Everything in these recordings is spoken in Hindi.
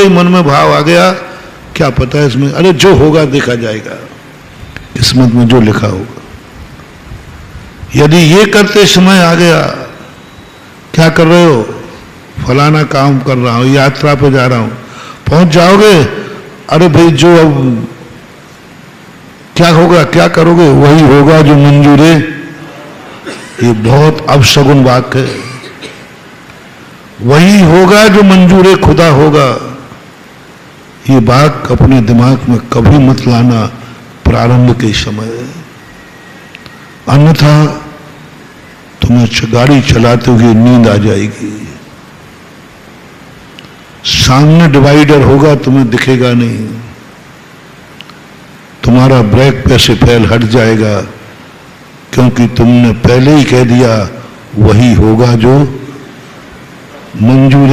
बोलते ही मन में भाव आ गया, क्या पता है इसमें, अरे जो होगा देखा जाएगा, किस्मत में जो लिखा होगा। यदि ये करते समय आ गया, क्या कर रहे हो, फलाना काम कर रहा हूं, यात्रा पे जा रहा हूं, पहुंच जाओगे, अरे भाई जो अब क्या होगा, क्या करोगे, वही होगा जो मंजूर है। ये बहुत अपशगुन वाक्य है। वही होगा जो मंजूर खुदा होगा। ये बात अपने दिमाग में कभी मत लाना प्रारंभ के समय, अन्यथा तुम्हें गाड़ी चलाते हुए नींद आ जाएगी। सामने डिवाइडर होगा, तुम्हें दिखेगा नहीं, तुम्हारा ब्रेक पे से फैल हट जाएगा, क्योंकि तुमने पहले ही कह दिया वही होगा जो मंजूर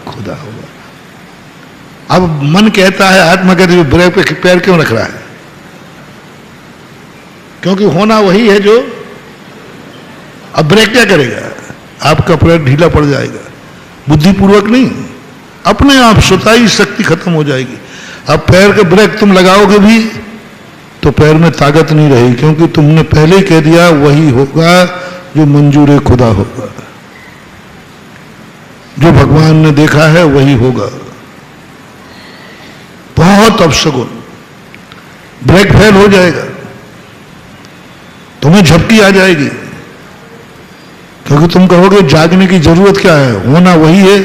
खुदा होगा। अब मन कहता है, आत्मा कहती है, ब्रेक पे पैर क्यों रख रहा है, क्योंकि होना वही है जो, अब ब्रेक क्या करेगा, आपका पैर ढीला पड़ जाएगा, बुद्धिपूर्वक नहीं, अपने आप स्वतः ही शक्ति खत्म हो जाएगी। अब पैर के ब्रेक तुम लगाओगे भी तो पैर में ताकत नहीं रहेगी, क्योंकि तुमने पहले ही कह दिया वही होगा जो मंजूर खुदा होगा। जो भगवान ने देखा है वही होगा। बहुत अपशगुन, ब्रेक फेल हो जाएगा, तुम्हें झपकी आ जाएगी, क्योंकि तुम कहोगे जागने की जरूरत क्या है, होना वही है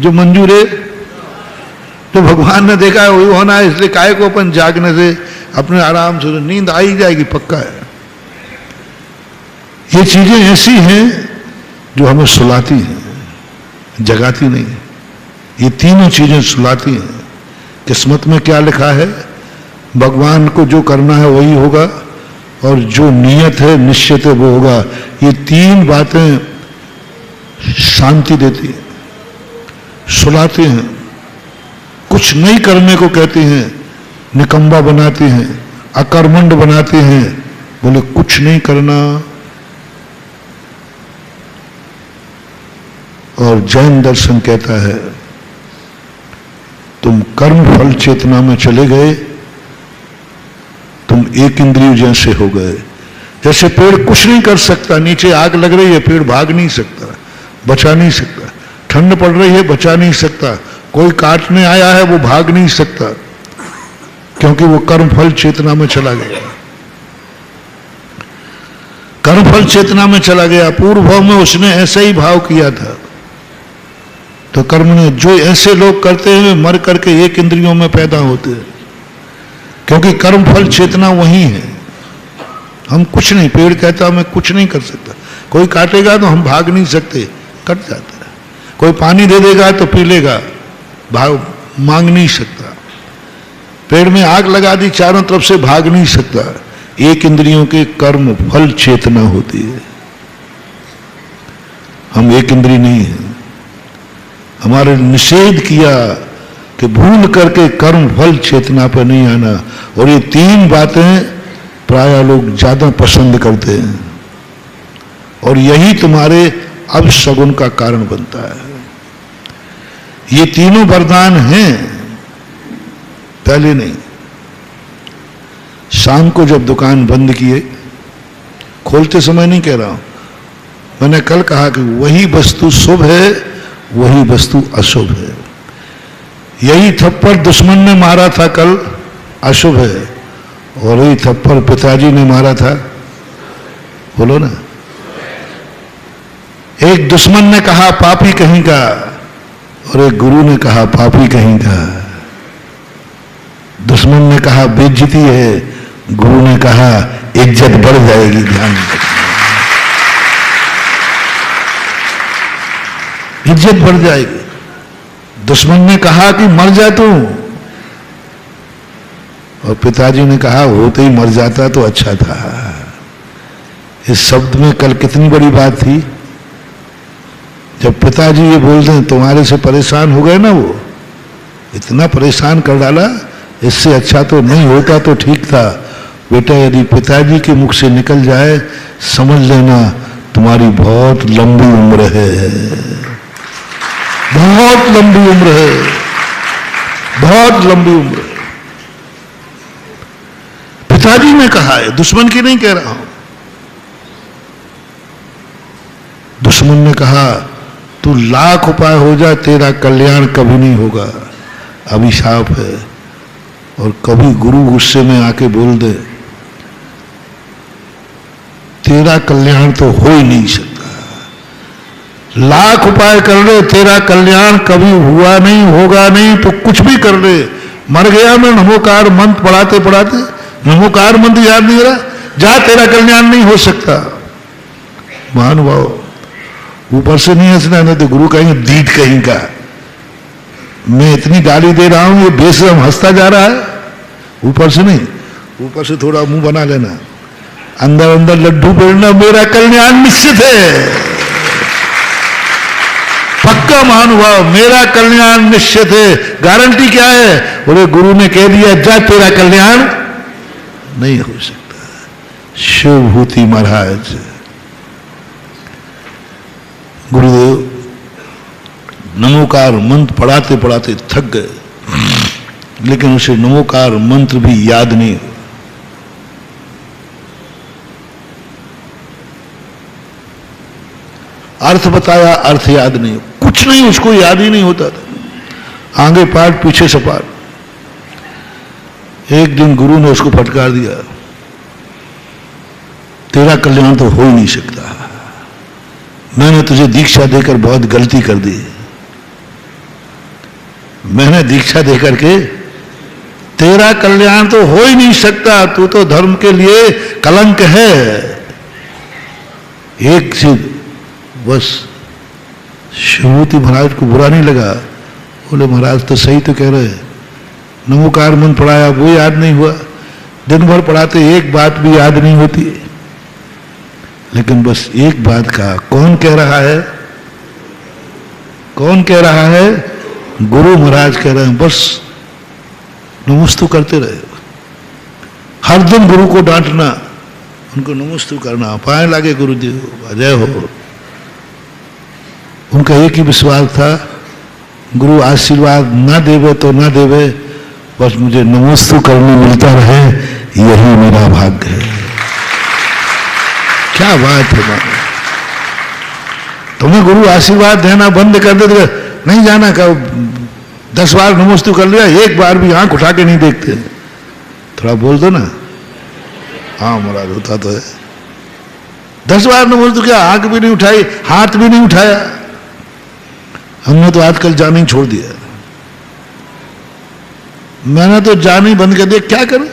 जो मंजूर है, जो भगवान ने देखा है वही होना है, इसलिए काहे को अपन जागने से अपने आराम से, नींद आ ही जाएगी, पक्का है। ये चीजें ऐसी हैं जो हमें सुलाती हैं, जगाती नहीं। ये तीनों चीजें सुलाती हैं। किस्मत में क्या लिखा है, भगवान को जो करना है वही होगा, और जो नियत है निश्चित है वो होगा। ये तीन बातें शांति देती हैं, सुलाती हैं, कुछ नहीं करने को कहती हैं, निकम्बा बनाती हैं, अकर्मण्ड बनाती हैं, बोले कुछ नहीं करना। और जैन दर्शन कहता है तुम कर्म फल चेतना में चले गए, तुम एक इंद्रिय जैसे हो गए। जैसे पेड़ कुछ नहीं कर सकता, नीचे आग लग रही है, पेड़ भाग नहीं सकता, बचा नहीं सकता, ठंड पड़ रही है, बचा नहीं सकता, कोई काटने आया है वो भाग नहीं सकता, क्योंकि वो कर्म फल चेतना में चला गया। कर्म फल चेतना में चला गया। पूर्व भाव में उसने ऐसा ही भाव किया था, तो कर्म ने, जो ऐसे लोग करते हैं मर करके एक इंद्रियों में पैदा होते हैं, क्योंकि कर्म फल चेतना वही है। हम कुछ नहीं, पेड़ कहता मैं कुछ नहीं कर सकता, कोई काटेगा तो हम भाग नहीं सकते, कट जाता है, कोई पानी दे देगा तो पी लेगा, भाग मांग नहीं सकता। पेड़ में आग लगा दी, चारों तरफ से भाग नहीं सकता। एक इंद्रियों के कर्म फल चेतना होती है, हम एक इंद्रिय नहीं है। हमारे निषेध किया कि भूल करके कर्म फल चेतना पर नहीं आना, और ये तीन बातें प्राय लोग ज्यादा पसंद करते हैं, और यही तुम्हारे अपशगुन का कारण बनता है। ये तीनों वरदान हैं, पहले नहीं। शाम को जब दुकान बंद किए, खोलते समय नहीं कह रहा हूं, मैंने कल कहा कि वही वस्तु शुभ है, वही वस्तु अशुभ है। यही थप्पड़ दुश्मन ने मारा था कल, अशुभ है, और यही थप्पड़ पिताजी ने मारा था, बोलो ना। एक दुश्मन ने कहा पापी कहीं का, और एक गुरु ने कहा पापी कहीं का। दुश्मन ने कहा बेइज्जती है, गुरु ने कहा इज्जत बढ़ जाएगी, ध्यान रखना, इज्जत बढ़ जाएगी। दुश्मन ने कहा कि मर जा तू, और पिताजी ने कहा होते ही मर जाता तो अच्छा था। इस शब्द में कल कितनी बड़ी बात थी। जब पिताजी ये बोल दें तुम्हारे से परेशान हो गए ना, वो इतना परेशान कर डाला, इससे अच्छा तो नहीं होता तो ठीक था। बेटा यदि पिताजी के मुख से निकल जाए, समझ लेना तुम्हारी बहुत लंबी उम्र है, बहुत लंबी उम्र है, बहुत लंबी उम्र है। पिताजी ने कहा है, दुश्मन की नहीं कह रहा हूं। दुश्मन ने कहा तू लाख उपाय हो जाए तेरा कल्याण कभी नहीं होगा, अभिशाप है। और कभी गुरु गुस्से में आके बोल दे तेरा कल्याण तो हो ही नहीं सकता, लाख उपाय कर ले तेरा कल्याण कभी हुआ नहीं, होगा नहीं, तो कुछ भी कर ले। मर गया मैं नमोकार मंत्र पढ़ाते पढ़ाते, नमोकार मंत्र याद नहीं रहा, जा तेरा कल्याण नहीं हो सकता। महानुभाव ऊपर से नहीं हंसना, नहीं तो गुरु कहेंगे दीद कहीं का, मैं इतनी गाली दे रहा हूं ये बेशरम हंसता जा रहा है। ऊपर से नहीं, ऊपर से थोड़ा मुंह बना लेना, अंदर अंदर लड्डू बेलना, मेरा कल्याण निश्चित है, पक्का महानुभाव, मेरा कल्याण निश्चित है। गारंटी क्या है? बोले गुरु ने कह दिया जा तेरा कल्याण नहीं हो सकता। शिवभूति महाराज गुरुदेव नमोकार मंत्र पढ़ाते पढ़ाते थक गए, लेकिन उसे नमोकार मंत्र भी याद नहीं। अर्थ बताया, अर्थ याद नहीं, कुछ नहीं, उसको याद ही नहीं होता था। आगे पाठ पीछे सपाट। एक दिन गुरु ने उसको फटकार दिया, तेरा कल्याण तो हो ही नहीं सकता, मैंने तुझे दीक्षा देकर बहुत गलती कर दी, मैंने दीक्षा देकर के तेरा कल्याण तो हो ही नहीं सकता, तू तो धर्म के लिए कलंक है। एक चीज बस शिवभूति महाराज को बुरा नहीं लगा, बोले महाराज तो सही तो कह रहे हैं, नमोकार मंत्र पढ़ाया वो याद नहीं हुआ, दिन भर पढ़ाते एक बात भी याद नहीं होती, लेकिन बस एक बात कहा। कौन कह रहा है? कौन कह रहा है? गुरु महाराज कह रहे हैं, बस नमस्तु करते रहे, हर दिन गुरु को डांटना, उनको नमस्तु करना, पाए लागे गुरु जी अजय हो। उनका एक ही विश्वास था, गुरु आशीर्वाद ना देवे तो ना देवे, बस मुझे नमस्तु करने मिलता रहे, यही मेरा भाग्य है। क्या बात है, तुम्हें गुरु आशीर्वाद देना बंद कर दे तो नहीं जाना का 10 बार नमस्तु कर लिया, एक बार भी आंख उठा के नहीं देखते, थोड़ा बोल दो ना, हाँ महाराज होता तो है। 10 बार नमस्तु किया, आंख भी नहीं उठाई, हाथ भी नहीं उठाया। हमने तो आजकल जाना ही छोड़ दिया, मैंने तो जाना ही बंद कर दिया। क्या करें,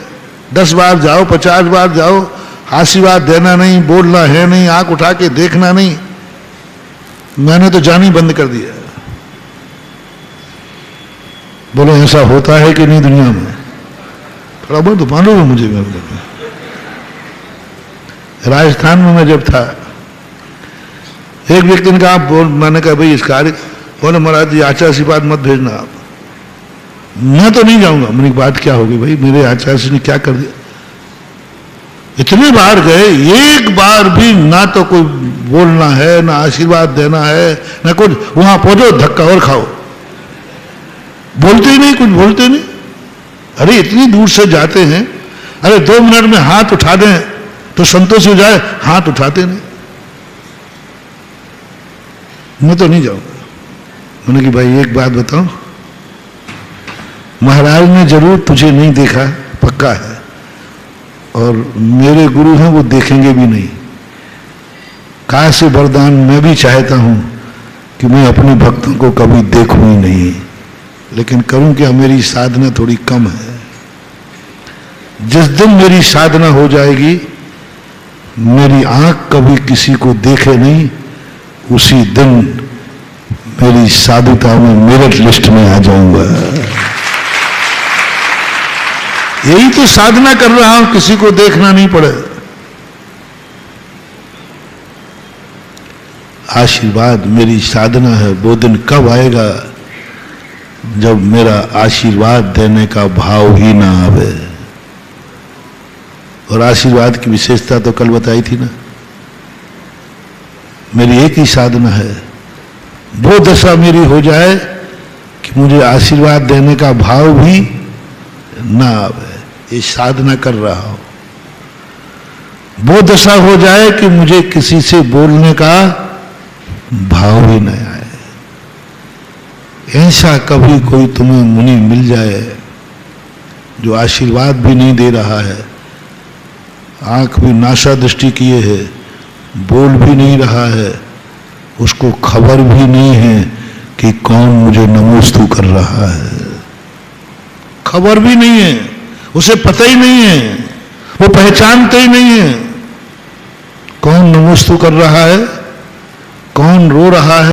10 बार जाओ 50 बार जाओ, आशीर्वाद देना नहीं, बोलना है नहीं, आंख उठा के देखना नहीं, मैंने तो जाना ही बंद कर दिया। बोले ऐसा होता है कि नहीं दुनिया में? थोड़ा बहुत मालूम है मुझे। राजस्थान में मैं जब था, एक व्यक्ति ने कहा, बोल, मैंने कहा भाई इस कार्य, बोले महाराज जी आचार्य से बात मत भेजना आप, मैं तो नहीं जाऊंगा। मेरी बात क्या होगी भाई, मेरे आचार्य ने क्या कर दिया? इतने बार गए, एक बार भी ना तो कोई बोलना है, ना आशीर्वाद देना है, ना कुछ। वहां पहुंचो धक्का और खाओ, बोलते ही नहीं, कुछ बोलते नहीं। अरे इतनी दूर से जाते हैं, अरे 2 मिनट में हाथ उठा दें तो संतोष हो जाए, हाथ उठाते नहीं। मैं तो नहीं जाऊंगा। मैंने कि भाई एक बात बताऊं, महाराज ने जरूर तुझे नहीं देखा, पक्का है, और मेरे गुरु हैं वो देखेंगे भी नहीं। काश वरदान मैं भी चाहता हूं कि मैं अपने भक्तों को कभी देखूं ही नहीं, लेकिन करूं क्या, मेरी साधना थोड़ी कम है। जिस दिन मेरी साधना हो जाएगी, मेरी आंख कभी किसी को देखे नहीं, उसी दिन मेरी साधुता में मेरिट लिस्ट में आ जाऊंगा। यही तो साधना कर रहा हूं, किसी को देखना नहीं पड़े। आशीर्वाद मेरी साधना है। वो दिन कब आएगा जब मेरा आशीर्वाद देने का भाव ही ना आवे? और आशीर्वाद की विशेषता तो कल बताई थी ना, मेरी एक ही साधना है, वो दशा मेरी हो जाए कि मुझे आशीर्वाद देने का भाव भी ना आवे, ये साधना कर रहा हो। वो दशा हो जाए कि मुझे किसी से बोलने का भाव ही न आए। ऐसा कभी कोई तुम्हें मुनि मिल जाए जो आशीर्वाद भी नहीं दे रहा है, आंख भी नाशा दृष्टि किए है, बोल भी नहीं रहा है, उसको खबर भी नहीं है कि कौन मुझे नमोस्तु कर रहा है, खबर भी नहीं है, उसे पता ही नहीं है, वो पहचानते ही नहीं है कौन नमोस्तु कर रहा है, कौन रो रहा है।